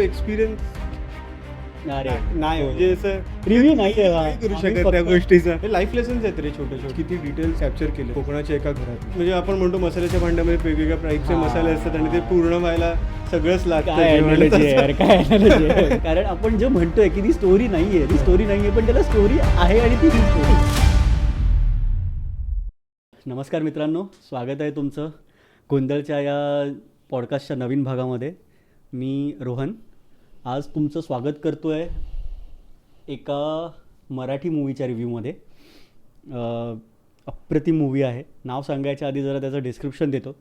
Experience अरे नाही म्हणजे असं रिव्ह्यू नाही आहे हा. नाही करू आम्ही शकत त्या फक्त- गोष्टीचा. लाईफ लेसन्स आहेत रे छोटे छोटे. किती डिटेल्स कॅप्चर केले कोकणाच्या एका घरात. म्हणजे आपण म्हणतो मसाल्याच्या भांड्यामध्ये वेगवेगळ्या टाईपचे हा. मसाले असतात आणि ते पूर्ण व्हायला सगळंच लागतं काय जेवण analogy आहे तसं. यार, काय analogy आहे. कारण आपण जे म्हणतोय की ती स्टोरी नाहीये, ती स्टोरी नाहीये, पण त्याला स्टोरी आहे आणि ती स्टोरी. नमस्कार मित्रांनो, स्वागत आहे तुमचं गोंधळच्या या पॉडकास्टच्या नवीन भागामध्ये. मी रोहन आज तुमचं स्वागत करतो आहे एका मराठी मूवीच्या रिव्ह्यूमध्ये. अप्रतिम मूवी आहे. नाव सांगायच्या आधी जरा त्याचं डिस्क्रिप्शन देतो,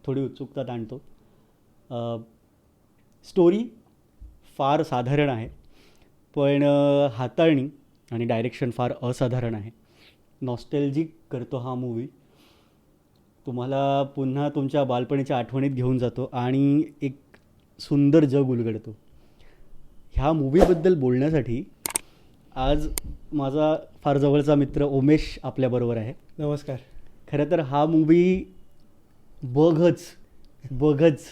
थोडी उत्सुकता ताणतो. स्टोरी फार साधारण आहे, पण हाताळणी आणि डायरेक्शन फार असाधारण आहे. नॉस्टॅल्जिक करतो हा मूवी. तुम्हाला पुन्हा तुमच्या बालपणीच्या आठवणीत घेऊन जातो आणि एक सुंदर जग उलगडतो. ह्या मूवीबद्दल बोलण्यासाठी आज माझा फार जवळचा मित्र उमेश आपल्याबरोबर आहे. नमस्कार. खरं तर हा मूवी बघच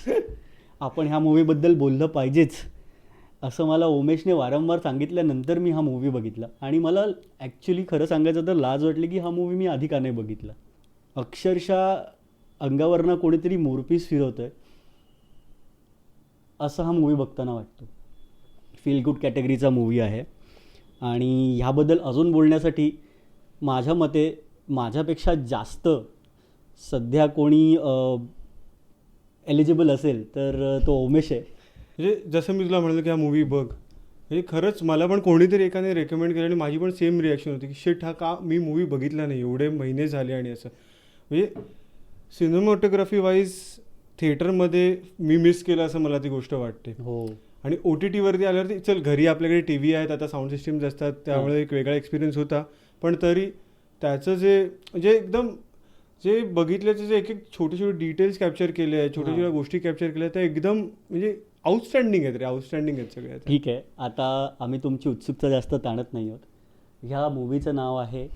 आपण ह्या मूवीबद्दल बोललं पाहिजेच असं मला उमेशने वारंवार सांगितल्यानंतर मी हा मूवी बघितला. आणि मला ॲक्च्युली खरं सांगायचं तर लाज वाटली की हा मूवी मी आधी का नाही बघितला. अक्षरशः अंगावरनं कोणीतरी मोरपीस फिरवतं आहे असं हा मूवी बघताना वाटतो. फील गुड कॅटेगरीचा मूवी आहे आणि ह्याबद्दल अजून बोलण्यासाठी माझ्या मते माझ्यापेक्षा जास्त सध्या कोणी एलिजिबल असेल तर तो उमेश आहे. म्हणजे जसं मी तुला म्हणालो की हा मूवी बघ, म्हणजे खरंच मला पण कोणीतरी एकाने रेकमेंड केलं आणि माझी पण सेम रिॲक्शन होती की शिट, हा का मी मूवी बघितला नाही, एवढे महिने झाले. आणि असं म्हणजे सिनेमॅटोग्राफी वाईज थिएटरमध्ये मी मिस केलं असं मला ती गोष्ट वाटते. हो. आणि ओ टी टीवरती आल्यावरती चल घरी आपल्याकडे टी व्ही आहेत, आता साऊंड सिस्टीम्स असतात, त्यामुळे एक वेगळा एक्सपिरियन्स होता. पण तरी त्याचं जे म्हणजे एकदम जे बघितल्याचे जे एक एक छोटे छोटे डिटेल्स कॅप्चर केले आहेत, छोट्या छोट्या गोष्टी कॅप्चर केल्या त्या एकदम म्हणजे आउटस्टँडिंग आहेत रे, आउटस्टँडिंग आहेत सगळ्या. ठीक आहे, आता आम्ही तुमची उत्सुकता जास्त ताणत नाही आहोत. ह्या मूवीचं नाव आहे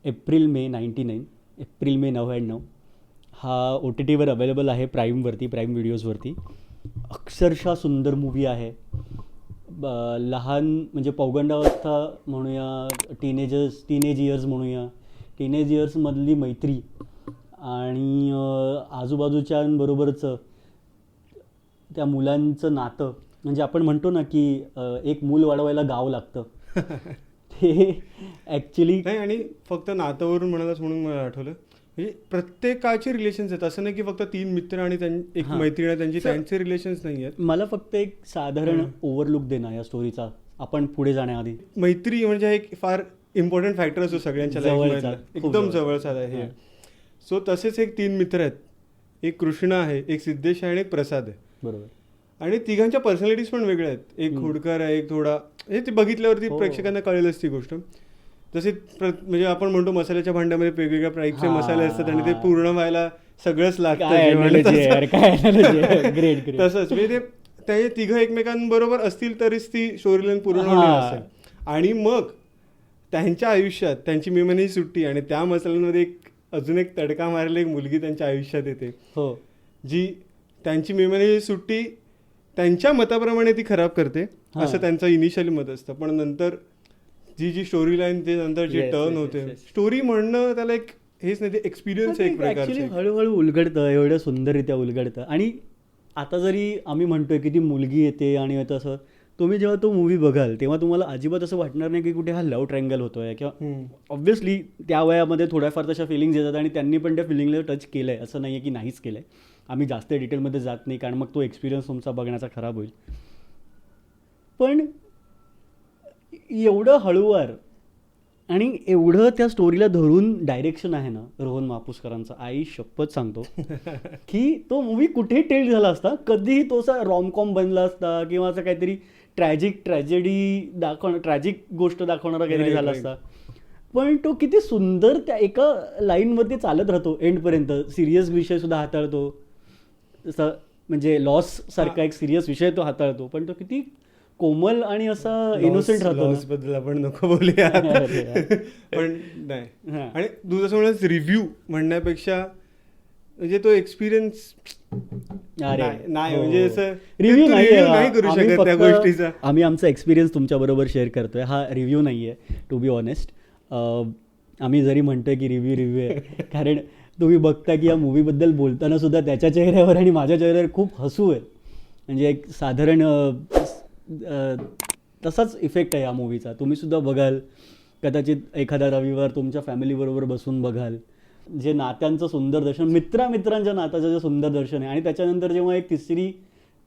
एप्रिल मे 99. हा ओ टी टीवर अवेलेबल आहे, प्राईमवरती, प्राईम व्हिडिओजवरती. अक्षरशः सुंदर मूवी आहे. लहान म्हणजे पौगंडावस्था म्हणूया, टीनेज इयर्स म्हणूया, टीनेज इयर्समधली मैत्री आणि आजूबाजूच्यांबरोबरचं त्या मुलांचं नातं. म्हणजे आपण म्हणतो ना की एक मूल वाढवायला गाव लागतं. ते ॲक्च्युली नाही, आणि फक्त नात्यावरून म्हणालाच म्हणून मला आठवलं, म्हणजे प्रत्येकाचे रिलेशन्स आहेत. असं नाही की फक्त 3 मित्र आणि एक मैत्रीण आहे त्यांची, त्यांचे रिलेशन्स नाही आहेत. मला फक्त एक साधारण ओव्हरलुक देणं या स्टोरीचा आपण पुढे जाण्याआधी. मैत्री म्हणजे एक फार इम्पॉर्टंट फॅक्टर असतो सगळ्यांच्या लाईफमध्ये, एकदम जवळचा आहे. सो तसेच एक 3 मित्र आहेत, एक कृष्णा आहे, एक सिद्धेश आहे आणि एक प्रसाद आहे. बरोबर. आणि तिघांच्या पर्सनॅलिटीज पण वेगळ्या आहेत. एक हुडकर आहे, एक थोडा हे ते बघितल्यावरती प्रेक्षकांना कळेलच ती गोष्ट. तसे म्हणजे आपण म्हणतो मसाल्याच्या भांड्यामध्ये वेगवेगळ्या टाईपचे मसाले असतात आणि ते पूर्ण व्हायला सगळंच लागतं. तसंच म्हणजे ते तिघं एकमेकांबरोबर असतील तरीच ती स्टोरीलाईन पूर्ण असेल. आणि मग त्यांच्या आयुष्यात त्यांची मेहमानी सुट्टी आणि त्या मसाल्यांमध्ये अजून एक तडका मारायला एक मुलगी त्यांच्या आयुष्यात येते. हो. जी त्यांची मेहमानी सुट्टी त्यांच्या मताप्रमाणे ती खराब करते असं त्यांचं इनिशियली मत असतं. पण नंतर जी स्टोरी लाईन ते नंतर जे टर्न होते, स्टोरी म्हणणं त्याला एक हेच नाही, ते एक्सपिरियन्स आहे एक प्रकारचं. हळूहळू उलगडतं, एवढं सुंदररित्या उलगडतं. आणि आता जरी आम्ही म्हणतोय की ती मुलगी येते आणि तसं, तुम्ही जेव्हा तो मूवी बघाल तेव्हा तुम्हाला अजिबात असं वाटणार नाही की कुठे हा लव्ह ट्रायंगल होतोय. किंवा ऑब्व्हियसली त्या वयामध्ये थोड्याफार तशा फिलिंग्स येतात आणि त्यांनी पण त्या फिलिंगला टच केलं आहे, असं नाही आहे की नाहीच केलं आहे. आम्ही जास्त डिटेलमध्ये जात नाही कारण मग तो एक्सपिरियन्स तुमचा बघण्याचा खराब होईल. पण एवढं हळूवार आणि एवढं त्या स्टोरीला धरून डायरेक्शन आहे ना रोहन मापुसकरांचा, आई शपथ सांगतो की तो मूवी कुठेही टेल झाला असता, कधीही तो असा रॉमकॉम बनला असता किंवा असं काहीतरी ट्रॅजिक गोष्ट दाखवणारा काहीतरी झाला असता. पण तो किती सुंदर त्या एका लाईनमध्ये चालत राहतो एंडपर्यंत. सिरियस विषय सुद्धा हाताळतो, जसं म्हणजे लॉस सारखा एक सिरियस विषय तो हाताळतो, पण तो किती कोमल आणि असा इनोसेंट राहतो. बद्दल आपण नको बोलूया पण नाही. आणि तू जसं म्हणाल रिव्ह्यू म्हणण्यापेक्षा म्हणजे तो एक्सपिरियन्स अरे नाही हो. म्हणजे असं रिव्ह्यू तू नाही review नाही करू आम्ही शकत त्या फक्त- गोष्टीचा. आम्ही आमचा एक्सपिरियन्स तुमच्याबरोबर शेअर करतोय, हा रिव्ह्यू नाही आहे टू बी ऑनेस्ट. आम्ही जरी म्हणतोय की रिव्ह्यू आहे कारण तुम्ही बघता की या मूवीबद्दल बोलताना सुद्धा त्याच्या चेहऱ्यावर आणि माझ्या चेहऱ्यावर खूप हसू आहे. म्हणजे एक साधारण तसाच इफेक्ट आहे या मूवीचा. तुम्ही सुद्धा बघाल, कदाचित एखादा रविवार तुमच्या फॅमिलीबरोबर बसून बघाल. जे नात्यांचं सुंदर दर्शन, मित्रांच्या नात्याचं जे सुंदर दर्शन आहे, आणि त्याच्यानंतर जेव्हा एक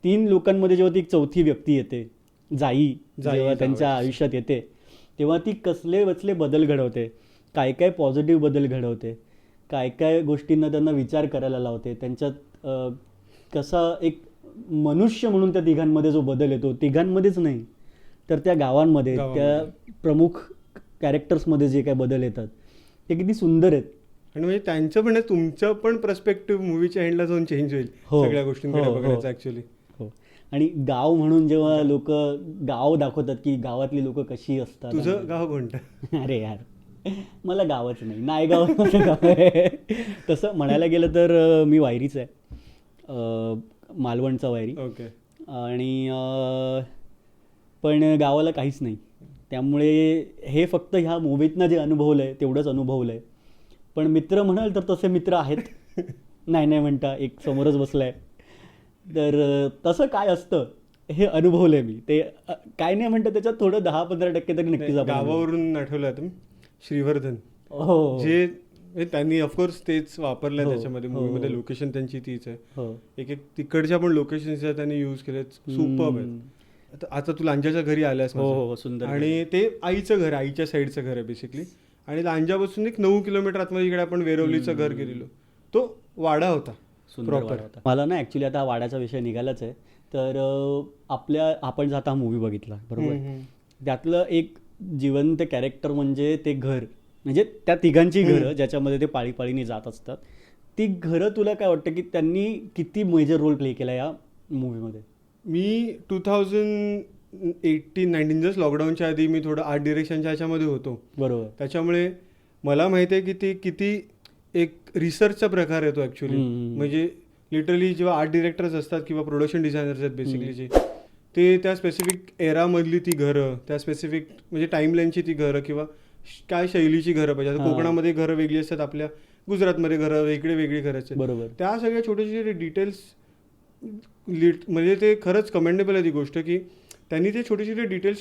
तीन लोकांमध्ये जेव्हा ती एक चौथी व्यक्ती येते, जाई जेव्हा त्यांच्या आयुष्यात येते, तेव्हा ती कसले वचले बदल घडवते, काय काय पॉझिटिव्ह बदल घडवते, काय काय गोष्टींना त्यांना विचार करायला लावते, त्यांच्यात कसा एक मनुष्य म्हणून त्या तिघांमध्ये जो बदल येतो, तिघांमध्येच नाही तर त्या गावांमध्ये त्या प्रमुख कॅरेक्टर्समध्ये जे काय बदल येतात ते किती सुंदर आहेत. आणि म्हणजे त्यांचं पण तुमचं पण पर्स्पेक्टिव्ह मूवीच्या एंडला जाऊन चेंज होईल सगळ्या गोष्टींकडे बघण्याचं ऍक्च्युली. हो. आणि गाव म्हणून जेव्हा लोक गाव दाखवतात की गावातली लोक कशी असतात. तुझं गाव कोणतं? अरे यार मला गावच नाही, नायगाव माझं गाव आहे. तसं म्हणायला गेलं तर मी वायरीच आहे, मालवणचा वायरी. ओके. आणि पण गावाला काहीच नाही. त्यामुळे हे फक्त ह्या मूवीतनं जे अनुभवलं आहे तेवढंच अनुभवलं आहे. पण मित्र म्हणाल तर तसे मित्र आहेत, नाही म्हणता एक समोरच बसला आहे. तर तसं काय असतं हे अनुभवलं आहे मी. ते काय नाही म्हणतं त्याच्यात थोडं 10-15% तरी नक्कीच आपण गावावरून आठवलं आता श्रीवर्धन, हो जे त्यांनी ऑफकोर्स तेच वापरलंय हो, त्याच्यामध्ये. हो. मूवीमध्ये लोकेशन त्यांची तीच आहे. हो. एक तिकडच्या पण लोकेशन्स त्यांनी यूज केलेत, सुपर्ब आहेत. आता तू लांजाच्या घरी आल्यास हो हो सुंदर. आणि ते आईचं घर, आईच्या साईडचं घर आहे बेसिकली. आणि लांजापासून एक 9 किलोमीटर आतमध्ये इकडे आपण वेरवलीचं घर गेलेलो, तो वाडा होता प्रॉपर. मला ना ॲक्च्युली आता वाड्याचा विषय निघालाच आहे. तर आपण जात हा मूवी बघितला बरोबर, त्यातलं एक जिवंत कॅरेक्टर म्हणजे ते घर, म्हणजे त्या तिघांची घरं ज्याच्यामध्ये ते पाळीपाळीने जात असतात. ती घरं तुला काय वाटतं की त्यांनी किती मेजर रोल प्ले केला या मूवीमध्ये? मी 2018-19 जस्ट लॉकडाऊनच्या आधी मी थोडं आर्ट डिरेक्शनच्या ह्याच्यामध्ये होतो बरोबर. त्याच्यामुळे मला माहिती आहे की ते किती एक रिसर्चचा प्रकार येतो ॲक्च्युली. म्हणजे लिटरली जेव्हा आर्ट डिरेक्टर्स असतात किंवा प्रोडक्शन डिझायनर्स आहेत बेसिकली जे, ते त्या स्पेसिफिक एरामधली ती घरं, त्या स्पेसिफिक म्हणजे टाईमलाईनची ती घरं किंवा काय शैलीची घरं पाहिजे. आता कोकणामध्ये घरं वेगळी असतात, आपल्या गुजरातमध्ये घरं वेगळी घरं असतात बरोबर. त्या सगळ्या छोटे छोटे डिटेल्स म्हणजे ते खरंच कमेंडेबल आहे ती गोष्ट की त्यांनी ते छोटे छोटे डिटेल्स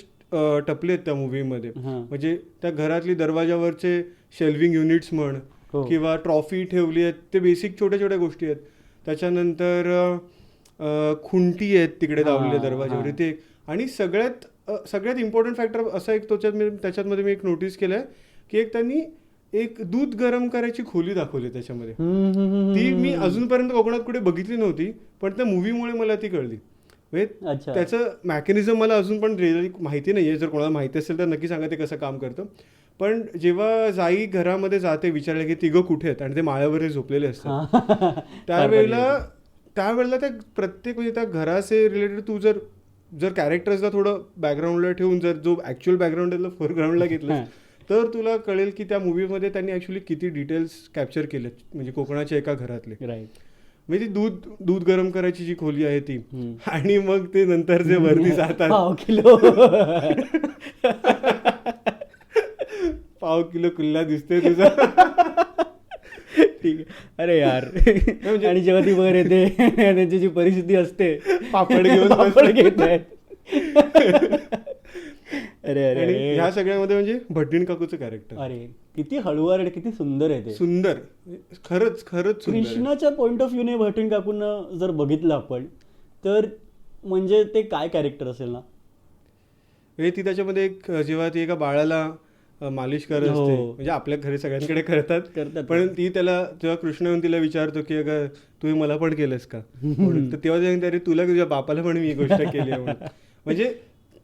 टपले आहेत त्या मूवीमध्ये. म्हणजे त्या घरातली दरवाजावरचे शेल्विंग युनिट्स म्हण किंवा ट्रॉफी ठेवली आहेत, ते बेसिक छोट्या छोट्या गोष्टी आहेत. त्याच्यानंतर खुंटी आहेत तिकडे लावलेले दरवाजावर ते. आणि सगळ्यात इम्पॉर्टंट फॅक्टर असा एक त्याच्यामध्ये मी एक नोटीस केलं आहे की एक त्यांनी एक दूध गरम करायची खोली दाखवली त्याच्यामध्ये. ती मी अजूनपर्यंत कोकणात कुठे बघितली नव्हती, पण त्या मूवीमुळे मला ती कळली. म्हणजे त्याचं मॅकॅनिझम मला अजून पण माहिती नाही आहे. जर कोणाला माहिती असेल तर नक्की सांगा ते कसं काम करतं. पण जेव्हा जाई घरामध्ये जाते विचारलं की तिघं कुठे आहेत आणि ते माळ्यावर झोपलेले असतात, त्यावेळेला त्या प्रत्येक म्हणजे त्या घराचे रिलेटेड तू जर कॅरेक्टर्सला थोडं बॅकग्राऊंडला ठेवून जर जो ॲक्च्युअल बॅकग्राऊंड फोरग्राऊंडला घेतलं तर तुला कळेल की त्या मूवीमध्ये त्यांनी ॲक्च्युली किती डिटेल्स कॅप्चर केलेत, म्हणजे कोकणाच्या एका घरातले. म्हणजे ती दूध गरम करायची जी खोली आहे ती, आणि मग ते नंतर जे वरती जातात पाव किलो कुल्ला दिसतोय तुझा. ठीक आहे. अरे यार आणि जेव्हा ती वर येते त्यांची जी परिस्थिती असते, पापड घेत आहेत. अरे ह्या सगळ्यामध्ये म्हणजे भटणीण काकूचं कॅरेक्टर अरे किती हळूवार आणि किती सुंदर आहे ते. सुंदर, खरंच कृष्णाच्या पॉइंट ऑफ व्ह्यूने भटणीण काकूंना जर बघितलं आपण तर म्हणजे ते काय कॅरेक्टर असेल ना. ती त्याच्यामध्ये एक जेव्हा ती एका बाळाला मालिश करत असते, म्हणजे आपल्या घरी सगळ्यांकडे करतात, पण ती त्याला जेव्हा कृष्ण येऊन तिला विचारतो की अगं तू मला पण केलंस का, तर तेव्हा अरे तुला तुझ्या बापाला पण मी ही गोष्ट केली आहे. म्हणजे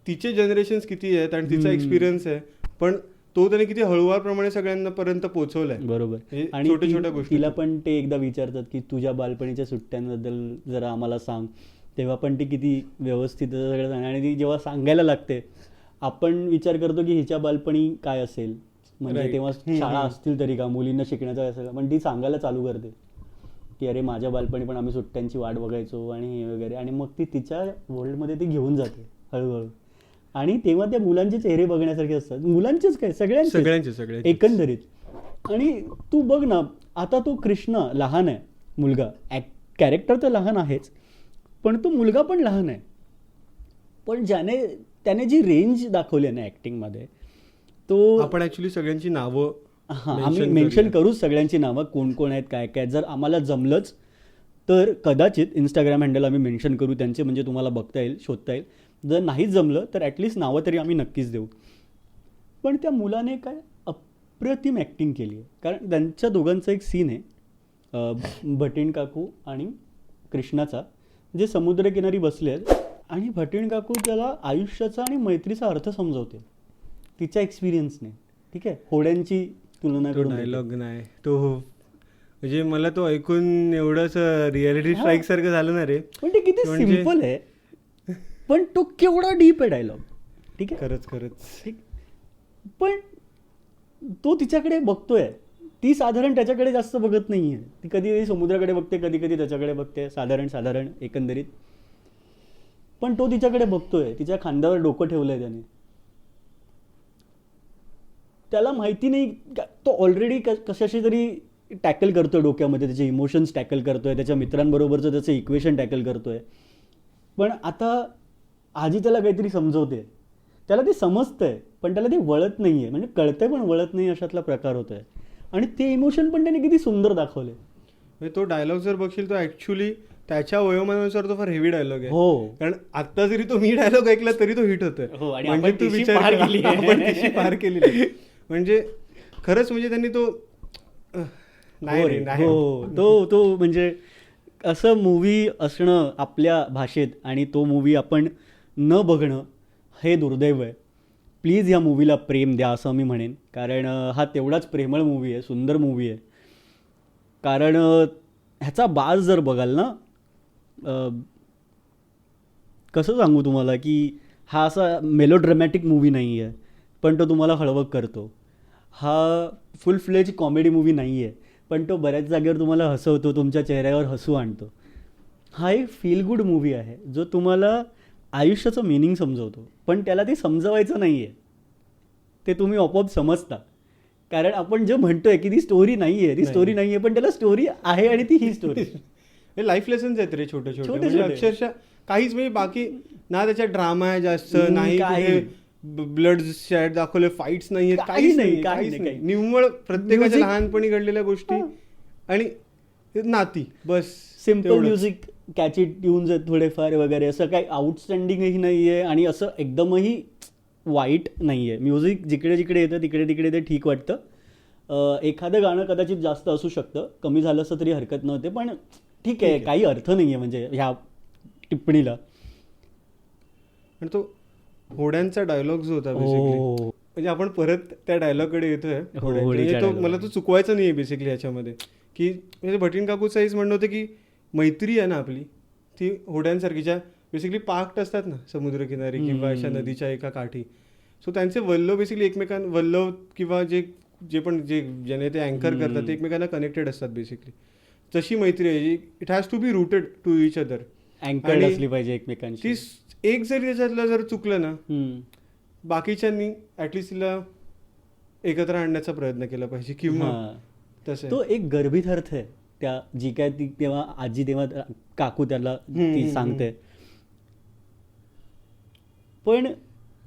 तिचे जनरेशन्स किती आहेत आणि तिचा एक्सपिरियन्स आहे, पण तो त्याने किती हळूवारप्रमाणे सगळ्यांना पर्यंत पोहोचवलाय बरोबर. आणि छोट्या छोट्या गोष्टी तिला पण ते एकदा विचारतात की तुझ्या बालपणीच्या सुट्ट्यांबद्दल जरा आम्हाला सांग, तेव्हा पण ती किती व्यवस्थित सगळं सांग. आणि ती जेव्हा सांगायला लागते आपण विचार करतो की हिच्या बालपणी काय असेल, म्हणजे तेव्हा शाळा असतील तरी का, मुलींना शिकण्याचं असेल, पण ती सांगायला चालू करते की अरे माझ्या बालपणी पण आम्ही सुट्ट्यांची वाट बघायचो आणि हे वगैरे, आणि मग ती तिच्या वर्ल्डमध्ये ती घेऊन जाते हळूहळू. आणि तेव्हा त्या मुलांचे चेहरे बघण्यासारखे असतात, मुलांचेच काय सगळ्यांचे एकंदरीत. आणि तू बघ ना, आता तो कृष्ण लहान आहे, मुलगा, कॅरेक्टर तर लहान आहेच, पण तो मुलगा पण लहान आहे. पण त्याने जी रेंज दाखवली आहे ना ॲक्टिंगमध्ये, तो आपण ॲक्च्युली सगळ्यांची नावं आम्ही मेन्शन करूच सगळ्यांची नावं, कोण कोण आहेत, काय काय. जर आम्हाला जमलंच तर कदाचित इंस्टाग्राम हँडल आम्ही मेन्शन करू त्यांचे, म्हणजे तुम्हाला बघता येईल, शोधता येईल. जर नाहीच जमलं तर ॲटलिस्ट नावं तरी आम्ही नक्कीच देऊ. पण त्या मुलाने काय अप्रतिम ॲक्टिंग केली आहे. कारण त्यांच्या दोघांचा एक सीन आहे, भटीण काकू आणि कृष्णाचा, जे समुद्रकिनारी बसले आहेत आणि भटीण काकू त्याला आयुष्याचा आणि मैत्रीचा अर्थ समजवते तिच्या एक्सपिरियन्सने. ठीक आहे, होड्यांची तुलना करून डायलॉग नाही तो, म्हणजे मला तो ऐकून एवढंच रियालिटी स्ट्राईक सारखं झालं ना रे. पण ते किती सिम्पल आहे, पण तो केवढा डीप आहे डायलॉग. ठीक आहे, खरंच ठीक. पण तो तिच्याकडे बघतोय, ती साधारण त्याच्याकडे जास्त बघत नाहीये. ती कधी समुद्राकडे बघते, कधी कधी त्याच्याकडे बघते, साधारण एकंदरीत. पण तो तिच्याकडे बघतोय, तिच्या खांद्यावर डोकं ठेवलंय त्याने. त्याला माहिती नाही, तो ऑलरेडी कशाशी तरी टॅकल करतोय डोक्यामध्ये, त्याचे इमोशन्स टॅकल करतोय, त्याच्या मित्रांबरोबरचं त्याचं इक्वेशन टॅकल करतोय. पण आता आजी त्याला काहीतरी समजवते, त्याला ते समजतंय पण त्याला ते वळत नाही आहे, म्हणजे कळतंय पण वळत नाही, अशातला प्रकार होतोय. आणि ते इमोशन पण त्याने किती सुंदर दाखवले. तो डायलॉग जर बघशील तो ऍक्च्युली त्याच्या वयोमानानुसार तो फार हेवी डायलॉग आहे. हो, कारण आता जरी तो मी डायलॉग ऐकला तरी तो हिट होतोय. म्हणजे तू विचार आपण पार केलेली. म्हणजे खरंच म्हणजे त्यांनी तो तो म्हणजे असं मूवी असणं आपल्या भाषेत आणि तो मूवी आपण न बघणं हे दुर्दैव आहे. प्लीज या मूवीला प्रेम द्या असं मी म्हणेन, कारण हा तेवढाच प्रेमळ मूवी आहे, सुंदर मूवी आहे. कारण ह्याचा बाज जर बघाल ना, कसं सांगू तुम्हाला, की हा असा मेलोड्रॅमॅटिक मूवी नाही आहे, पण तो तुम्हाला हळवक करतो. हा फुल फ्लेज कॉमेडी मूवी नाही आहे, पण तो बऱ्याच जागेवर तुम्हाला हसवतो, तुमच्या चेहऱ्यावर हसू आणतो. हा एक फील गुड मूवी आहे, जो तुम्हाला आयुष्याचं मिनिंग समजवतो, पण त्याला ते समजवायचं नाही आहे, ते तुम्ही आपोआप समजता. कारण आपण जे म्हणतोय की ती स्टोरी नाही आहे, ती स्टोरी नाही आहे, पण त्याला स्टोरी आहे आणि ती ही स्टोरी. हे लाईफ लेसन्स आहेत रे छोटे छोटे, म्हणजे अक्षरशः काहीच, म्हणजे बाकी ना त्याच्यात ड्रामा आहे जास्त, नाही ब्लड शेड दाखवले, फाईट्स नाहीये, काहीच नाही. निव्वळ प्रत्येकाच्या लहानपणी घडलेल्या गोष्टी आणि नाती, बस. सिम्पल म्युझिक, कॅची ट्यून्स आहेत थोडेफार वगैरे, असं काही आउटस्टँडिंगही नाही आहे आणि असं एकदमही वाईट नाही आहे. म्युझिक जिकडे जिकडे येतं तिकडे तिकडे ते ठीक वाटतं. एखादं गाणं कदाचित जास्त असू शकतं, कमी झालं असं तरी हरकत नव्हते, पण ठीक आहे, काही अर्थ नाही आहे म्हणजे ह्या टिप्पणीला. आणि तो होड्यांचा डायलॉग जो होता बेसिकली, म्हणजे आपण परत त्या डायलॉगकडे येतोय. तो मला तो चुकवायचा नाही आहे बेसिकली ह्याच्यामध्ये, की म्हणजे भटीण काकूचं म्हणणं होतं की मैत्री आहे ना आपली, ती होड्यांसारखीच्या बेसिकली पार्क्ड असतात ना समुद्रकिनारी किंवा अशा नदीच्या एका काठी. सो त्यांचे वल्लव बेसिकली वल्लव किंवा जे पण ज्याने ते अँकर करतात ते एकमेकांना कनेक्टेड असतात बेसिकली. तशी मैत्री आहे, it has to be rooted to each other, अँकर असली पाहिजे एकमेकांची. एक जरी त्याच्यातलं जर चुकलं ना, बाकीच्यांनी ऍटलिस्ट तिला एकत्र आणण्याचा प्रयत्न केला पाहिजे, किंवा तसं. तो एक गर्भित अर्थ आहे त्या, जी काय ती तेव्हा आजी, तेव्हा काकू त्याला ती सांगते. पण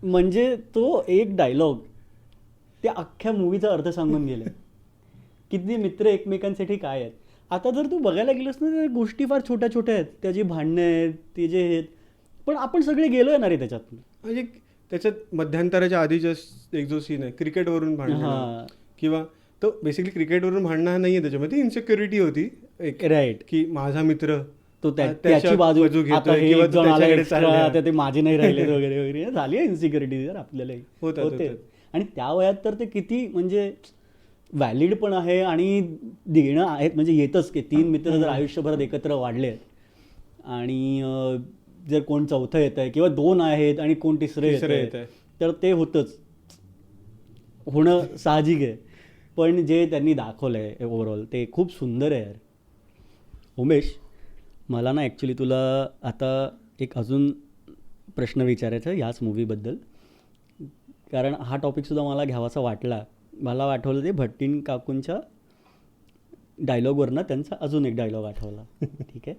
म्हणजे तो एक डायलॉग त्या अख्ख्या मूवीचा अर्थ सांगून गेले, किती मित्र एकमेकांसाठी काय आहेत. आता जर तू बघायला गेलंस ना, तर गोष्टी फार छोट्या छोट्या आहेत, त्याची भांडणं आहेत, ते जे आहेत, पण आपण सगळे गेलो आहे ना रे त्याच्यात. म्हणजे त्याच्यात मध्यांतराच्या आधीचा एक जो सीन आहे क्रिकेटवरून भांडणं, किंवा तो बेसिकली क्रिकेटवरून भांडणं नाही आहे, त्याच्यामध्ये इन्सिक्युरिटी होती एक, राईट, की माझा मित्र तो त्याची बाजू घेतोय किंवा त्याच्याकडे ते माझे नाही राहिले वगैरे वगैरे, झाली आहे इन्सिक्युरिटी जर आपल्यालाही होते. आणि त्या वयात तर ते किती म्हणजे व्हॅलिड पण आहे आणि देणं आहेत, म्हणजे येतच की 3 मित्र जर आयुष्यभरात एकत्र वाढले आहेत आणि जर कोण चौथं येत आहे किंवा 2 आहेत आणि कोण तिसरं येत आहे, तर ते होतंच, होणं साहजिक आहे. पण जे त्यांनी दाखवलं आहे ओव्हरऑल ते खूप सुंदर आहे यार. उमेश, मला ना ॲक्च्युली तुला आता एक अजून प्रश्न विचारायचा आहे याच मूवीबद्दल, कारण हा टॉपिकसुद्धा मला घ्यावासा वाटला. मला आठवलं ते भट्टीन काकूंच्या डायलॉगवरनं त्यांचा अजून एक डायलॉग आठवला. ठीक आहे,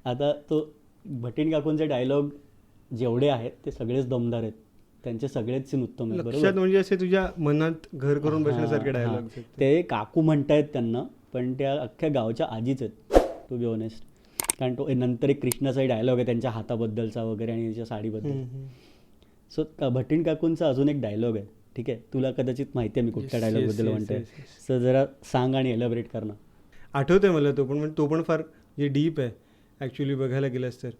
आता तो भट्टीन काकूंचे डायलॉग जेवढे आहेत ते सगळेच दमदार आहेत, त्यांचे सगळेच सीन उत्तम आहेत. लक्षात बरोबर, म्हणजे असे तुझ्या मनात घर करून बसण्यासारखे हां, डायलॉग हां. ते काकू म्हणतायत त्यांना, पण त्या अख्ख्या गावच्या आजीच आहेत टू बी ऑनेस्ट. कारण तो नंतर एक कृष्णाचाही डायलॉग आहे त्यांच्या हाताबद्दलचा वगैरे आणि त्याच्या साडीबद्दल. सो भट्टीन काकूंचा अजून एक डायलॉग आहे. ठीक आहे, तुला कदाचित माहिती आहे मी कुठल्या डायलॉगबद्दल म्हणतोय, सो जरा सांग आणि एलॅबरेट कर ना. आठवतोय मला तो पण, तो पण फार जे डीप आहे ॲक्च्युली बघायला गेलास तर.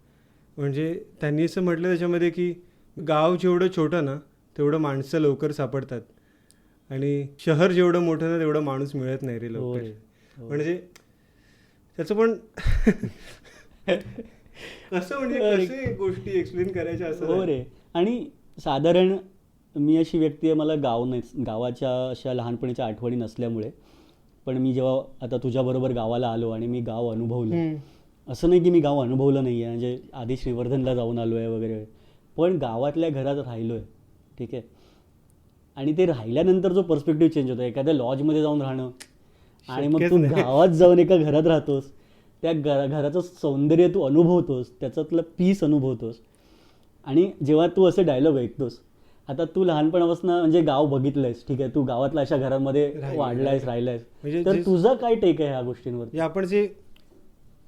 म्हणजे त्यांनी असं म्हटलं त्याच्यामध्ये की गाव जेवढं छोटं ना तेवढं माणसं लवकर सापडतात, आणि शहर जेवढं मोठं ना तेवढं माणूस मिळत नाही रे लवकर. म्हणजे त्याचं पण असं म्हणजे कसे गोष्टी एक्सप्लेन करायच्या असं. हो रे, आणि साधारण मी अशी व्यक्ती आहे, मला गाव नाही, गावाच्या अशा लहानपणीच्या आठवणी नसल्यामुळे, पण मी जेव्हा आता तुझ्याबरोबर गावाला आलो आणि मी गाव अनुभवलं, असं नाही की मी गाव अनुभवलं नाही आहे, म्हणजे आधी श्रीवर्धनला जाऊन आलो आहे वगैरे, पण गावातल्या घरात राहिलो आहे. ठीक आहे, आणि ते राहिल्यानंतर जो पर्स्पेक्टिव्ह चेंज होतो, एखाद्या लॉजमध्ये जाऊन राहणं आणि मग तू गावात जाऊन एका घरात राहतोस, त्या घराचं सौंदर्य तू अनुभवतोस, त्याच्यातलं पीस अनुभवतोस. आणि जेव्हा तू असे डायलॉग ऐकतोस, आता तू लहानपणापासून म्हणजे गाव बघितलंयस, ठीक आहे, तू गावातल्या अशा घरामध्ये वाढलायस, राहिलायस, म्हणजे तर तुझा काय टेक आहे ह्या गोष्टींवर? आपण जे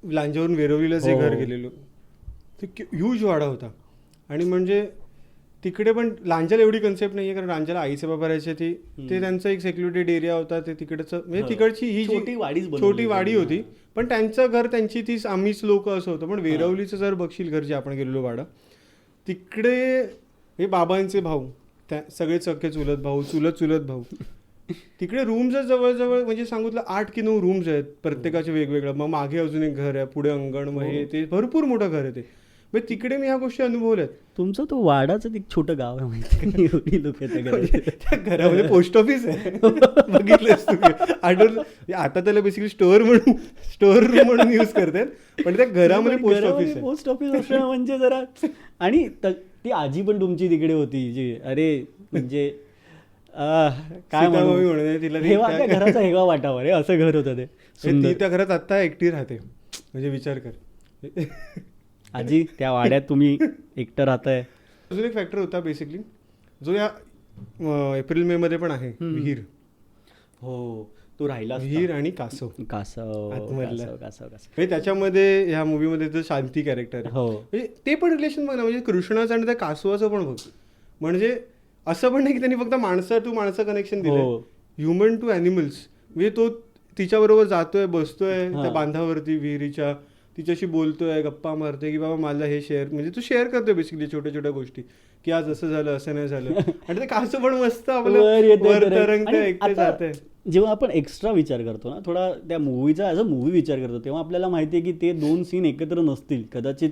लांजावरून वेरवलीला जे घर गेलेलो ते ह्यूज वाडा होता, आणि म्हणजे तिकडे पण लांजाला एवढी कन्सेप्ट नाही आहे, कारण लांजाला आईचे बाबा राहायचे, ते त्यांचा एक सेक्युरिटेड एरिया होता, ते तिकडचं म्हणजे तिकडची ही छोटी वाडी होती, पण त्यांचं घर त्यांची ती आम्हीच लोक असं होतं. पण वेरवलीचं जर बघशील घर जे आपण गेलेलो वाडा, तिकडे हे बाबांचे भाऊ, त्या सगळे सख्खे चुलत भाऊ, तिकडे रूम्स जवळजवळ म्हणजे सांगितलं 8 की 9 रूम्स आहेत प्रत्येकाचे वेगवेगळं. मग मागे अजून एक घर आहे, पुढे अंगण, मग हे ते भरपूर मोठं घर आहे ते. मग तिकडे मी ह्या गोष्टी अनुभवल्यात. तुमचं तो वाडाचं एक छोटं गाव आहे माहिती, एवढी लोक त्या घरामध्ये पोस्ट ऑफिस आहे, बघितलंस तू? आठवलं, आता त्याला बेसिकली स्टोअर रूम म्हणून यूज करतात, पण त्या घरामध्ये पोस्ट ऑफिस असणं म्हणजे जरा. आणि ती आजी पण तुमची तिकडे होती जी, अरे म्हणजे काय म्हणू, तिला त्या घराचा हेवा वाटावा रे, असं घर होतं ते. ती त्या घरात आता एकटी राहते, म्हणजे विचार कर. आजी, त्या वाड्यात तुम्ही एकटं राहताय. अजून एक फॅक्टर होता बेसिकली, जो या एप्रिल मे मध्ये पण आहे, विहीर. हो, तो राहिला, विहीर आणि कासव. म्हणजे त्याच्यामध्ये ह्या मूवीमध्ये जो शांती कॅरेक्टर आहे, म्हणजे ते पण रिलेशन बघ ना, म्हणजे कृष्णाचं आणि त्या कासवाचं पण बघ. म्हणजे असं पण नाही की त्यांनी फक्त माणसं कनेक्शन दिलं, ह्युमन टू ॲनिमल्स. म्हणजे तो तिच्याबरोबर जातोय, बसतोय त्या बांधावरती विहिरीच्या, तिच्याशी बोलतोय, गप्पा मारतोय की बाबा मला हे शेअर, म्हणजे तू शेअर करतोय बेसिकली छोट्या छोट्या गोष्टी, की आज असं झालं, असं नाही झालं. आणि ते कासव पण मस्त आपलं वर तरंगतंय, एकटे जातंय. जेव्हा आपण एक्स्ट्रा विचार करतो ना, थोडा त्या मूवीचा ॲज अ मूवी विचार करतो, तेव्हा आपल्याला माहिती आहे की ते 2 सीन एकत्र नसतील कदाचित.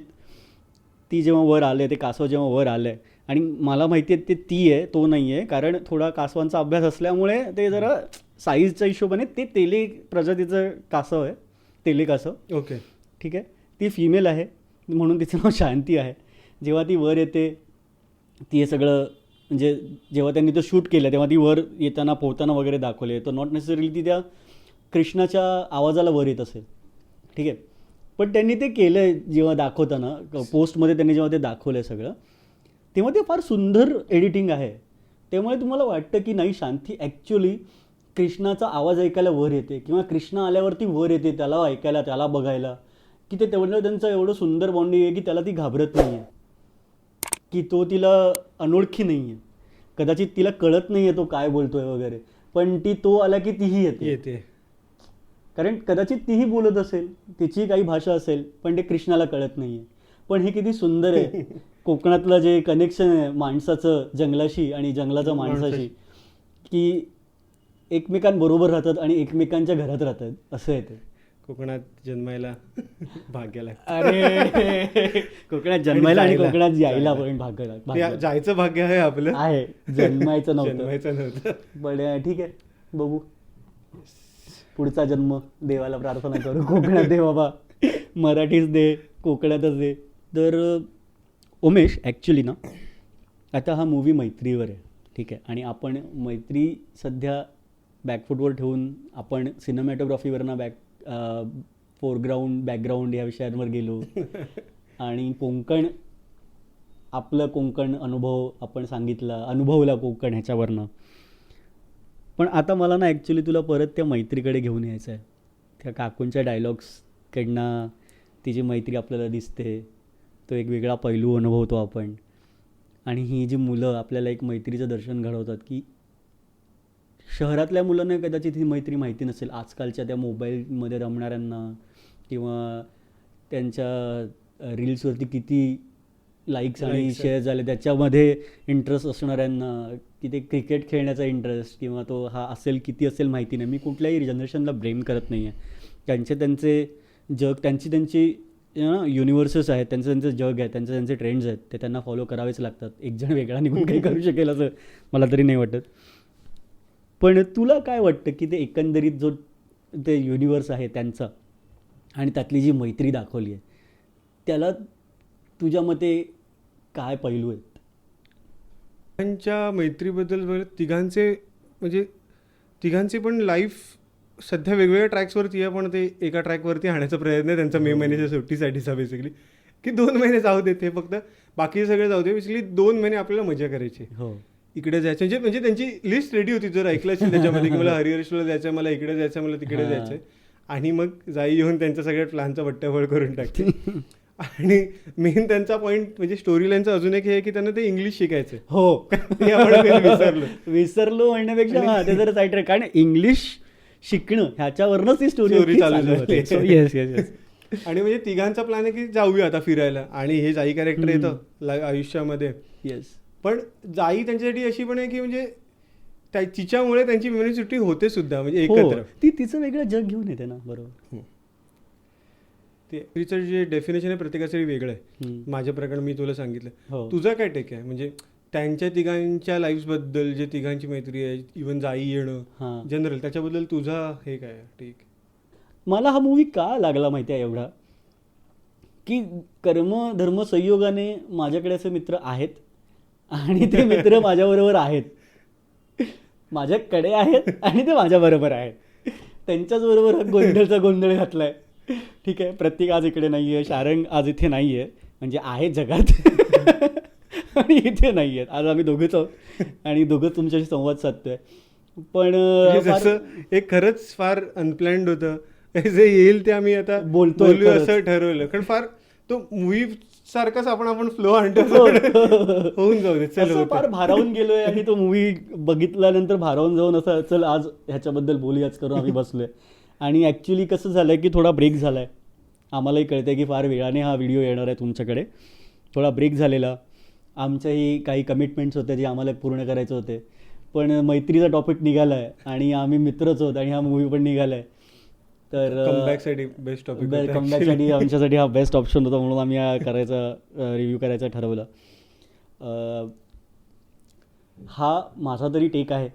ती जेव्हा वर आले, ते कासव जेव्हा वर आलंय, आणि मला माहिती आहे ते ती आहे, तो नाही आहे, कारण थोडा कासवांचा अभ्यास असल्यामुळे ते जरा साईजच्या हिशोबाने ते तेले प्रजातीचं कासव आहे, तेले कासव. ओके, ठीक आहे, ती फिमेल आहे म्हणून तिचं नाव शांती आहे. जेव्हा ती वर येते, ती हे सगळं म्हणजे जेव्हा त्यांनी तो शूट केलं तेव्हा ती वर येताना पोहताना वगैरे दाखवले, तर नॉट नेसेसरीली ती त्या कृष्णाच्या आवाजाला वर येत असेल. ठीक आहे, पण त्यांनी ते केलं आहे जेव्हा दाखवताना पोस्टमध्ये त्यांनी जेव्हा ते दाखवलं सगळं, तेव्हा ते फार सुंदर एडिटिंग आहे. त्यामुळे तुम्हाला वाटतं की नाही, शांती ॲक्च्युली कृष्णाचा आवाज ऐकायला वर येते, किंवा कृष्ण आल्यावरती वर येते त्याला ऐकायला, त्याला बघायला, की ते तेवढं त्यांचं एवढं सुंदर बॉन्डिंग आहे की त्याला ती घाबरत नाही आहे, की तो तिला अनोळखी नाही आहे, कदाचित तिला कळत नाही आहे तो काय बोलतोय वगैरे, पण तो आला की तीही येते. कारण कदाचित तीही बोलत असेल, तिची काही भाषा असेल, पण ते कृष्णाला कळत नाही आहे. पण हे किती सुंदर आहे कोकणातलं जे कनेक्शन आहे माणसाचं जंगलाशी आणि जंगलाचं माणसाशी, की एकमेकांबरोबर राहतात आणि एकमेकांच्या घरात राहतात, असं आहे ते. कोकणात जन्मायला भाग्याला, अरे कोकणात जन्मायला आणि कोकणात यायला पण भाग्य, जायचं भाग्य आहे आपलं, आहे, जन्मायचं नव्हतं. पण ठीक आहे, बघू पुढचा जन्म, देवाला प्रार्थना करू कोकणात, दे बाबा मराठीच दे, कोकणातच दे. तर उमेश ॲक्च्युली ना आता हा मूवी मैत्रीवर आहे, ठीक आहे, आणि आपण मैत्री सध्या बॅकफूटवर ठेवून आपण सिनेमॅटोग्राफीवरनं फोरग्राऊंड बॅकग्राऊंड या विषयांवर गेलो आणि कोकण, आपलं कोकण अनुभव आपण सांगितला, अनुभवला कोकण ह्याच्यावरनं. पण आता मला ना ॲक्च्युली तुला परत त्या मैत्रीकडे घेऊन यायचं आहे. त्या काकूंच्या डायलॉग्सकडनं तिची मैत्री आपल्याला दिसते, तो एक वेगळा पैलू अनुभवतो आपण. आणि ही जी मुलं आपल्याला एक मैत्रीचं दर्शन घडवतात, की शहरातल्या मुलांना कदाचित ही मैत्री माहिती नसेल, आजकालच्या त्या मोबाईलमध्ये रमणाऱ्यांना किंवा त्यांच्या रील्सवरती किती लाईक्स आणि शेअर झाले त्याच्यामध्ये इंटरेस्ट असणाऱ्यांना, की ते क्रिकेट खेळण्याचा इंटरेस्ट किंवा तो हा असेल किती असेल माहिती नाही. मी कुठल्याही जनरेशनला ब्लेम करत नाही आहे. त्यांचे जग, त्यांची युनिव्हर्सेस आहेत, त्यांचं जग आहे, त्यांचे ट्रेंड्स आहेत, ते त्यांना फॉलो करावेच लागतात. एक जण वेगळा निघून काही करू शकेल असं मला तरी नाही वाटत. पण तुला काय वाटतं की ते एकंदरीत जो ते युनिव्हर्स आहे त्यांचा आणि त्यातली जी मैत्री दाखवली आहे त्याला तुझ्या मते काय पैलू आहेत? त्यांच्या मैत्रीबद्दल तिघांचे पण लाईफ सध्या वेगवेगळ्या ट्रॅक्सवरती आहे, पण ते एका ट्रॅकवरती आणण्याचा प्रयत्न आहे त्यांचा मे महिन्याच्या सुट्टीसाठीचा बेसिकली, की 2 महिने जाऊ दे, ते फक्त बाकी सगळे जाऊ दे, बेसिकली 2 महिने आपल्याला मजा करायची. हो, इकडे जायचं म्हणजे त्यांची लिस्ट रेडी होती, जर ऐकलं असेल त्याच्यामध्ये, की मला हरिहरेश्वरला जायचं, मला इकडे जायचं, मला तिकडे जायचं, आणि मग जाई येऊन त्यांच्या सगळ्या प्लॅनचा बट्ट्याफळ करून टाकते. आणि मेन त्यांचा पॉईंट म्हणजे स्टोरी लाईनचा अजून एक हे की त्यांना ते इंग्लिश शिकायचं. हो, ते आपण विसरलो म्हणण्यापेक्षा ते जर साईड, कारण इंग्लिश शिकणं ह्याच्यावरनंच ती स्टोरी चालू होते. Yes yes yes. आणि म्हणजे तिघांचा प्लॅन आहे की जाऊया आता फिरायला, आणि हे जाई कॅरेक्टर येतं आयुष्यामध्ये. येस. पण जाई त्यांच्यासाठी अशी पण आहे की म्हणजे तिच्यामुळे त्यांची मेमरी सुट्टी होते सुद्धा, म्हणजे एकत्र. ती तिचं वेगळं जग घेऊन येते ना. बरोबर. तिचं जे डेफिनेशन आहे प्रत्येकासाठी वेगळं आहे. माझ्या प्रकारे मी तुला सांगितलं, तुझा काय टेक आहे म्हणजे त्यांच्या तिघांच्या लाईफबद्दल, जे तिघांची मैत्री आहे, इव्हन जाई येणं जनरल, त्याच्याबद्दल तुझा हे काय टेक? मला हा मूवी का लागला माहिती आहे एवढा, की कर्म धर्म संयोगाने माझ्याकडे असे मित्र आहेत आणि ते मित्र माझ्याबरोबर आहेत, माझ्याकडे आहेत आणि ते माझ्याबरोबर आहेत. त्यांच्याचबरोबर गोंधळचा गोंधळ घातलाय. ठीक आहे, प्रत्येक आज इकडे नाही आहे, शारंग आज इथे नाही आहे, म्हणजे आहे जगात आणि इथे नाही आहेत. आज आम्ही दोघंच आहोत आणि दोघंच तुमच्याशी संवाद साधतोय. पण जसं एक खरंच फार अनप्लॅन्ड होतं, जे येईल ते आम्ही आता बोलतोय असं ठरवलं, कारण फार तो मूवी सारखाच आपण फ्लो आणतो, होऊन जाऊ दे चल. फार भारावून गेलोय आणि तो मूवी बघितल्यानंतर भारावून जाऊन असं चल आज ह्याच्याबद्दल बोलूयाच करून आम्ही बसलोय. आणि ॲक्च्युली कसं झालं आहे की थोडा ब्रेक झाला आहे, आम्हालाही कळतं आहे की फार वेळाने हा व्हिडिओ येणार आहे तुमच्याकडे. थोडा ब्रेक झालेला, आमच्याही काही कमिटमेंट्स होते जे आम्हाला पूर्ण करायचे होते, पण मैत्रीचा टॉपिक निघाला आहे आणि आम्ही मित्रच आहोत आणि हा मूवी पण निघाला आहे. तर कमबॅकसाठी बेस्ट टॉपिक, कमबॅकसाठी आमच्यासाठी हा बेस्ट ऑप्शन होता, म्हणून आम्ही रिव्ह्यू करायचा ठरवलं. हा माझा तरी टेक आहे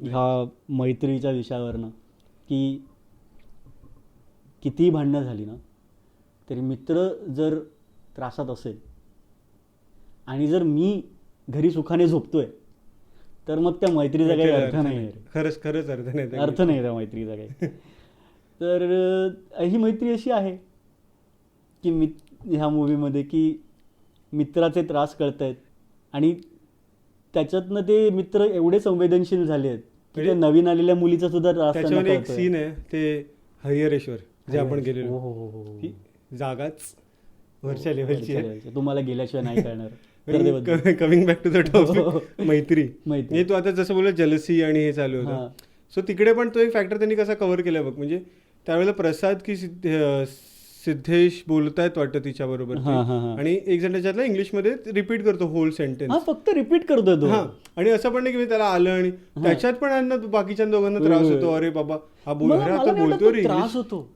ह्या मैत्रीच्या विषयावरनं, की कितीही भांडणं झाली ना तरी मित्र जर त्रासात असेल आणि जर मी घरी सुखाने झोपतोय तर मग त्या मैत्रीचा काही अर्थ नाही. खरंच अर्थ नाही त्या मैत्रीचा काही. तर ही मैत्री अशी आहे की ह्या मूवीमध्ये की मित्राचे त्रास कळत आहेत आणि त्याच्यातनं ते मित्र एवढे संवेदनशील झाले आहेत की ते नवीन आलेल्या मुलीचा सुद्धा त्रास. त्याच्यामध्ये एक सीन आहे ते हरिहरेश्वर जे आपण गेलेलो, ही जागाच वरच्या लेवलची आहे, तुम्हाला गेल्याशिवाय नाही कळणार. Coming back to the topic, मैत्री. तू आता जसं बोलला जलसी आणि हे चालू होतं, सो तिकडे पण तो एक फॅक्टर त्यांनी कसा कव्हर केला बघ. म्हणजे त्यावेळेला प्रसाद की सिद्धेश बोलतायत वाटतं तिच्याबरोबर, आणि एक जण त्याच्यातला इंग्लिशमध्ये रिपीट करतो होल सेंटेन्स, फक्त रिपीट करतो तो. आणि असं पण नाही की त्याला आलं आणि त्याच्यात पण बाकीच्या दोघांना त्रास होतो, अरे बाबा हा बोलतो रे त्रास होतो.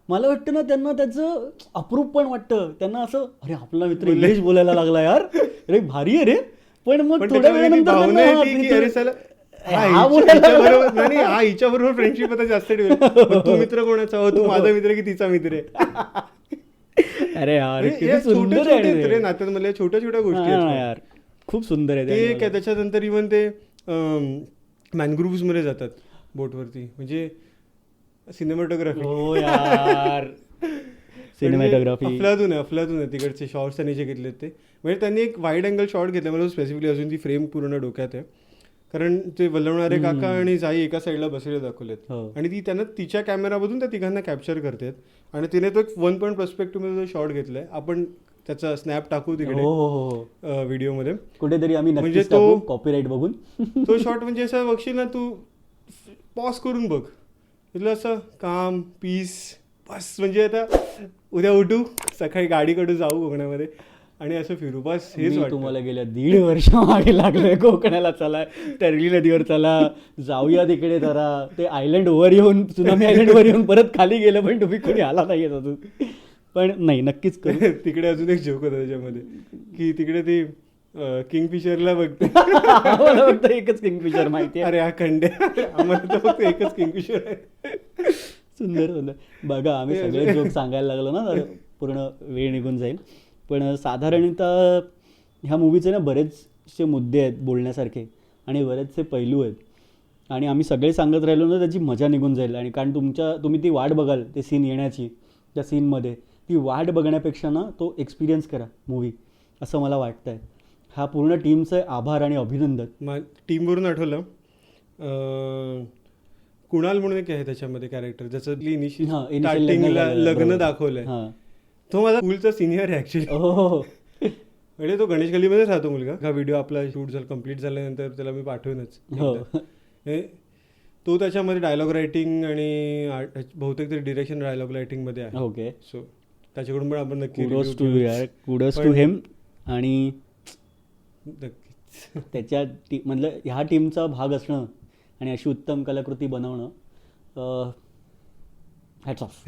मला वाटतं ना त्यांना त्याचं अप्रूप पण वाटतं, त्यांना असं अरे आपला मित्र इंग्लिश बोलायला लागला यार, अरे भारी आहे रे. पण मग थोड्या वेळानंतर हिच्याबरोबर नाही, हा हिच्याबरोबर फ्रेंडशिप आता जास्त ठेवेल. पण तू मित्र कोणाचा हो, तू माझा मित्र की तिचा मित्र आहे. अरे यार हे किती सुंदर छोटे आहे रे नात्यांमधल्या छोट्या छोट्या गोष्टी हा आहेत. यार खूप सुंदर आहे ते ते. काय त्याच्यानंतर इव्हन ते मॅनग्रुव्स मध्ये जातात बोटवरती, म्हणजे सिनेमॅटोग्राफी. हो यार सिनेमॅटोग्राफी अफलातून आहे तिकडचे शॉर्ट्स त्यांनी जे घेतलेत ते. म्हणजे त्यांनी एक वाईड अँगल शॉट घेतला, मला स्पेसिफिकली अजून ती फ्रेम पूर्ण डोक्यात आहे. कारण ते वल्लवणारे काका आणि जाई एका साईडला बसलेले दाखवलेत, हो. आणि ती त्यांना तिच्या कॅमेरामधून त्या तिघांना कॅप्चर करतात, आणि तिने तो एक 1 पॉईंट पर्स्पेक्टिव्हमध्ये जो शॉट घेतलाय, आपण त्याचा स्नॅप टाकू तिकडे हो हो हो व्हिडिओमध्ये कुठेतरी आम्ही म्हणजे नक्कीच टाकू कॉपीराईट बघून. तो शॉट म्हणजे असं बघशील ना तू, पॉज करून बघ, तिथलं असं काम पीस बस, म्हणजे आता उद्या उठू सकाळी गाडीकडे जाऊ कोकणामध्ये आणि असं फिरू, बस हेच मी वाटतं. तुम्हाला गेल्या 1.5 वर्ष मागे लागलोय कोकणाला, चला तर्ली नदीवर चला जाऊया तिकडे जरा, ते आयलंड वर येऊन सुनामी आयलंड वर येऊन परत खाली गेलं, पण तुम्ही कोणी आला नाही अजून. पण नाही नक्कीच करू. तिकडे अजून एक जोक होता त्याच्यामध्ये की तिकडे ती किंगफिशरला बघते. मला फक्त एकच किंगफिशर माहिती आहे. अरे हा खंडे, आम्हाला तर फक्त एकच किंगफिशर आहे. सुंदर सुंदर. बघा आम्ही सगळे जोक सांगायला लागलो ना तर पूर्ण वेळ निघून जाईल. पण साधारणतः ह्या मूवीचे ना बरेचसे मुद्दे आहेत बोलण्यासारखे आणि बरेचसे पैलू आहेत, आणि आम्ही सगळे सांगत राहिलो ना त्याची मजा निघून जाईल. आणि कारण तुम्ही ती वाट बघाल ते सीन येण्याची, त्या सीनमध्ये ती वाट बघण्यापेक्षा ना तो एक्सपिरियन्स करा मूवी, असं मला वाटतं आहे. हा पूर्ण टीमचं आभार आणि अभिनंदन. टीमवरून आठवलं, कुणाल म्हणून एक आहे त्याच्यामध्ये कॅरेक्टर, ज्याचं स्टार्टिंगला लग्न दाखवलंय, तो माझा स्कूलचा सिनियर आहे ऍक्च्युली. हो म्हणजे तो गणेश गल्लीमध्येच राहतो मुलगा. हा व्हिडिओ आपला शूट झाला कम्प्लीट झाल्यानंतर त्याला मी पाठवूनच. तो त्याच्यामध्ये डायलॉग रायटिंग आणि बहुतेक तरी डिरेक्शन डायलॉग रायटिंगमध्ये आहे. ओके, सो त्याच्याकडून पण आपण नक्की कुडोस टू हिम. आणि नक्कीच त्याच्या मधलं ह्या टीमचा भाग असणं आणि अशी उत्तम कलाकृती बनवणं, हॅट्स ऑफ.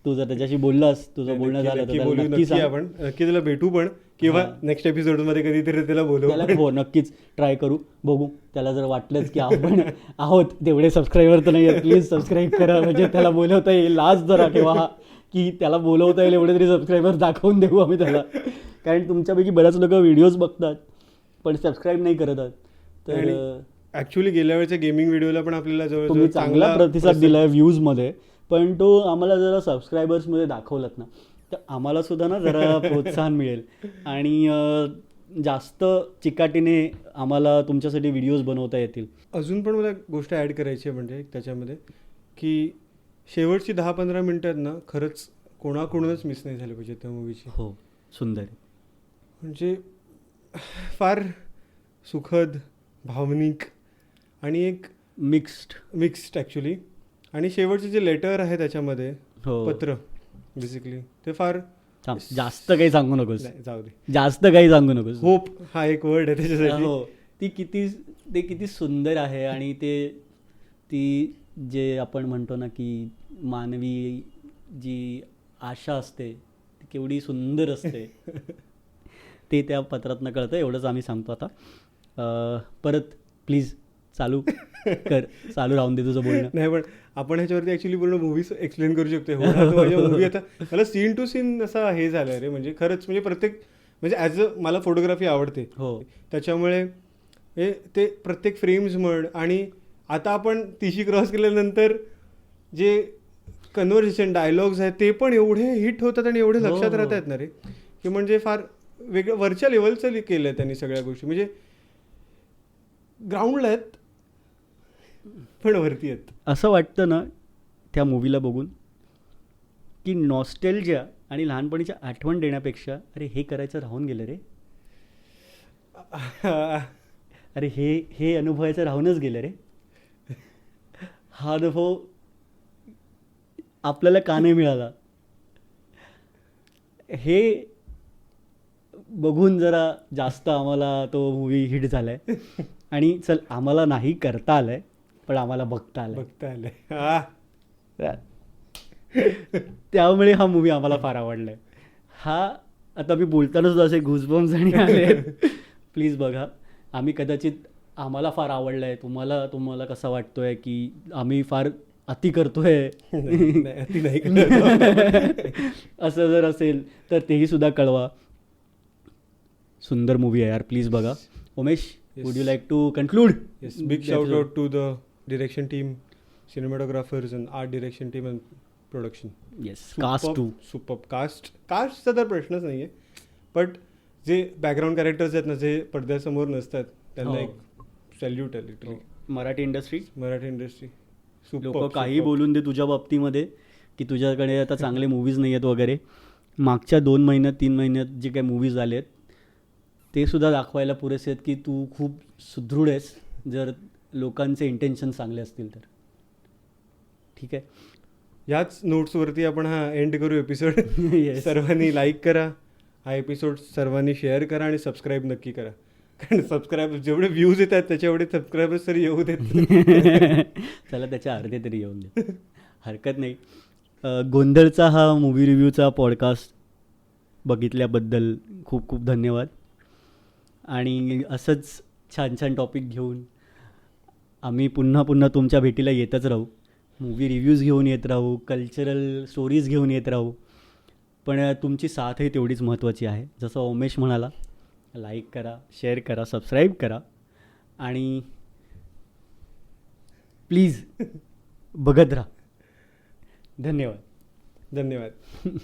तू जर त्याच्याशी बोललास, तुझं बोलणं झालं तर नक्की आपण नक्की त्याला भेटू पण, किंवा नेक्स्ट एपिसोडमध्ये कधीतरी त्याला बोलवू. हो नक्कीच ट्राय करू, बघू. त्याला जर वाटलंच की आपण आहोत तेवढे सबस्क्रायबर तर नाही आहेत, प्लीज सबस्क्राईब करा, म्हणजे त्याला बोलवता येईल. लाज जरा ठेवा की त्याला बोलवता येईल, एवढे तरी सबस्क्रायबर दाखवून देऊ आम्ही त्याला. कारण तुमच्यापैकी बऱ्याच लोक व्हिडिओज बघतात पण सबस्क्राईब नाही करत आहेत. तर ॲक्च्युली गेल्या वेळेच्या गेमिंग व्हिडिओला पण आपल्याला तुम्ही चांगला प्रतिसाद दिला आहे व्ह्यूजमध्ये, पण तो आम्हाला जरा सबस्क्रायबर्समध्ये दाखवलात ना तर आम्हाला सुद्धा ना जरा प्रोत्साहन मिळेल, आणि जास्त चिकाटीने आम्हाला तुमच्यासाठी व्हिडिओज बनवता येतील. अजून पण मला गोष्ट ॲड करायची आहे म्हणजे त्याच्यामध्ये, की शेवटची 10-15 मिनटं ना खरंच कोणाकडूनच मिस नाही झाली पाहिजे त्या मूवीची. हो सुंदर, म्हणजे फार सुखद, भावनिक आणि एक मिक्स्ड ॲक्च्युली. आणि शेवटचे जे लेटर आहे त्याच्यामध्ये, पत्र बेसिकली, ते फार जास्त काही सांगू नकोस, जाऊ दे, जास्त काही सांगू नकोस. होप हा एक वर्ड आहे त्याच्यासाठी. हो ते किती सुंदर आहे. आणि ती जे आपण म्हणतो ना की मानवी जी आशा असते ती केवढी सुंदर असते ते त्या पत्रातनं कळतं. एवढंच आम्ही सांगतो. आता परत प्लीज चालू राहून दे तुझं बोलणं. नाही पण आपण ह्याच्यावरती ॲक्च्युली पूर्ण मूवीज एक्सप्लेन करू शकतो. मूवी आता मला सीन टू सीन असा हे झालं आहे रे, म्हणजे खरंच म्हणजे प्रत्येक, म्हणजे ॲज अ मला फोटोग्राफी आवडते. हो त्याच्यामुळे ते प्रत्येक फ्रेम्स म्हण, आणि आता आपण 30 क्रॉस केल्यानंतर जे कन्व्हर्सेशन डायलॉग्स आहेत ते पण एवढे हिट होतात आणि एवढे लक्षात राहतात ना रे, की म्हणजे फार वेगळं वरच्या लेवलचं केलं आहे त्यांनी सगळ्या गोष्टी. म्हणजे ग्राउंडला आहेत पण वरती आहेत. असं वाटतं ना त्या मूवीला बघून की नॉस्टॅल्जिया आणि लहानपणीच्या आठवण देण्यापेक्षा अरे हे करायचं राहून गेलं रे, अरे हे अनुभवायचं राहूनच गेलं रे, हा अनुभव आपल्याला का नाही मिळाला, हे बघून जरा जास्त आम्हाला तो मूवी हिट झालाय. आणि चल आम्हाला नाही करता आलंय पण आम्हाला बघता आलंय. त्यामुळे हा मूवी आम्हाला फार आवडलाय. हा आता मी बोलताना सुद्धा असे गुजबम्स आणि आले. प्लीज बघा. आम्ही कदाचित आम्हाला फार आवडलं आहे, तुम्हाला तुम्हाला कसं वाटतोय की आम्ही फार अति करतोय नाही, ती नाही करत. असं जर असेल तर तेही सुद्धा कळवा. सुंदर मूवी आहे यार, प्लीज बघा. Umesh, Yes. Would you like to conclude? Yes, big shout out to the direction team, cinematographers and art direction team and production. Yes, cast too. Super कास्टचा तर प्रश्नच नाही आहे, बट जे बॅकग्राऊंड कॅरेक्टर्स आहेत ना, जे पडद्यासमोर नसतात, त्यांना हो. एक सॅल्यूट आहे literally. Marathi industry, Marathi industry लोक काही बोलून दे तुझ्या बाबतीमध्ये की तुझ्याकडे आता चांगले मूवीज नाही आहेत वगैरे. मागच्या 2 महिन्यात 3 महिन्यात जे काही मूवीज आले आहेत ते सुद्धा दाखवायला पुरेसे आहेत की तू खूप सुदृढ आहेस, जर लोकांचे इंटेन्शन चांगले असतील तर. ठीक आहे. याच नोट्सवरती आपण हा एंड करू एपिसोड. Yes. सर्वांनी लाईक करा हा एपिसोड, सर्वांनी शेअर करा आणि सबस्क्राईब नक्की करा. कारण सबस्क्राईब जेवढे व्ह्यूज येतात त्याच्या एवढे सबस्क्रायबर्स तरी येऊ देत. चला त्याच्या अर्धे तरी येऊन दे, हरकत नाही. गोंधळचा हा मूवी रिव्ह्यूचा पॉडकास्ट बघितल्याबद्दल खूप खूप धन्यवाद. आणि असंच छान छान टॉपिक घेऊन आम्ही पुन्हा पुन्हा तुमच्या भेटीला येतच राहू. मूवी रिव्ह्यूज घेऊन येत राहू, कल्चरल स्टोरीज घेऊन येत राहू. पण तुमची साथही तेवढीच महत्त्वाची आहे. जसं उमेश म्हणाला, लाईक करा, शेअर करा, सबस्क्राईब करा आणि प्लीज बघत राहा. धन्यवाद. धन्यवाद.